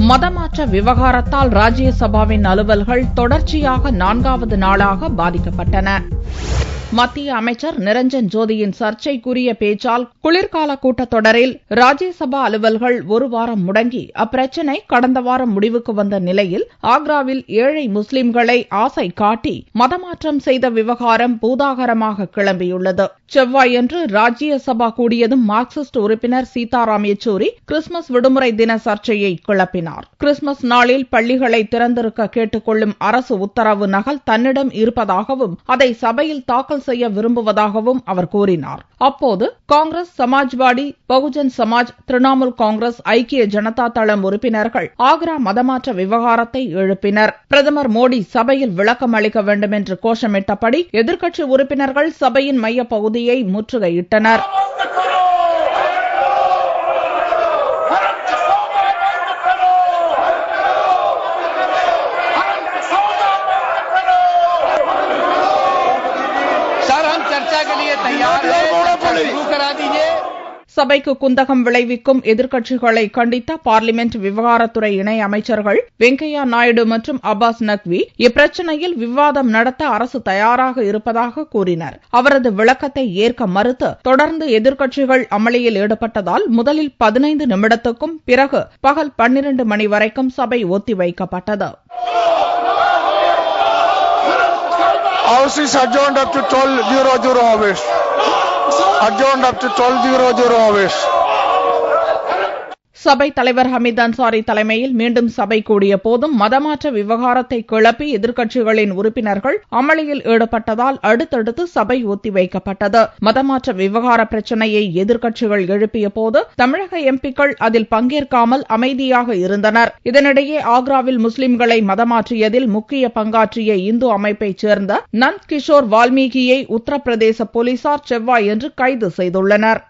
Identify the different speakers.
Speaker 1: மதமாற்ற விவகாரத்தால் ராஜ்யசபாவின் அலுவல்கள் தொடர்ச்சியாக 4வது நாளாக பாதிக்கப்பட்டன. மத்திய அமைச்சர் நிரஞ்சன் ஜோதியின் சர்ச்சைக்குரிய பேச்சால் குளிர்கால கூட்டத்தொடரில் ராஜ்யசபா அலுவல்கள் ஒரு வாரம் முடங்கி அப்பிரச்சினை கடந்த வாரம் முடிவுக்கு வந்த நிலையில் ஆக்ராவில் ஏழை முஸ்லிம்களை ஆசை காட்டி மதமாற்றம் செய்த விவகாரம் பூதாகரமாக கிளம்பியுள்ளது. செவ்வாயன்று ராஜ்யசபா கூடியதும் மார்க்சிஸ்ட் உறுப்பினர் சீதாராம் யெச்சூரி கிறிஸ்துமஸ் விடுமுறை தின சர்ச்சையை கிளப்பினார். கிறிஸ்துமஸ் நாளில் பள்ளிகளை திறந்திருக்க கேட்டுக் கொள்ளும் அரசு உத்தரவு நகல் தன்னிடம் இருப்பதாகவும் அதை சபையில் தாக்கல் செய்ய விரும்புவதாகவும் அவர் கூறினார். அப்போது காங்கிரஸ், சமாஜ்வாடி, பகுஜன் சமாஜ், திரிணாமுல் காங்கிரஸ், ஐக்கிய ஜனதா தளம் உறுப்பினர்கள் ஆக்ரா மதமாற்ற விவகாரத்தை எழுப்பினர். பிரதமர் மோடி சபையில் விளக்கம் அளிக்க வேண்டும் என்று கோஷமிட்டபடி எதிர்க்கட்சி உறுப்பினர்கள் சபையின் மையப்பகுதியை முற்றுகையிட்டனர். சபைக்கு குந்தகம் விளைவிக்கும் எதிர்க்கட்சிகளை கண்டித்த பார்லிமென்ட் விவகாரத்துறை இணை அமைச்சர்கள் வெங்கையா நாயுடு மற்றும் அப்பாஸ் நக்வி இப்பிரச்சினையில் விவாதம் நடத்த அரசு தயாராக இருப்பதாக கூறினர். அவரது விளக்கத்தை ஏற்க மறுத்து தொடர்ந்து எதிர்க்கட்சிகள் அமளியில் ஈடுபட்டதால் முதலில் 15 நிமிடத்துக்கும் பிறகு பகல் 12 மணி வரைக்கும் சபை ஒத்திவைக்கப்பட்டது. சபை தலைவர் ஹமீத் அன்சாரி தலைமையில் மீண்டும் சபை கூடிய போதும் மதமாற்ற விவகாரத்தை கிளப்பி எதிர்க்கட்சிகளின் உறுப்பினர்கள் அமளியில் ஈடுபட்டதால் அடுத்தடுத்து சபை ஒத்திவைக்கப்பட்டது. மதமாற்ற விவகார பிரச்சினையை எதிர்க்கட்சிகள் எழுப்பிய போது தமிழக எம்பிக்கள் அதில் பங்கேற்காமல் அமைதியாக இருந்தனர். இதனிடையே ஆக்ராவில் முஸ்லிம்களை மதமாற்றியதில் முக்கிய பங்காற்றிய இந்து அமைப்பைச் சேர்ந்த நந்த் கிஷோர் வால்மீகியை உத்தரப்பிரதேச போலீசார் செவ்வாயன்று கைது செய்துள்ளனர்.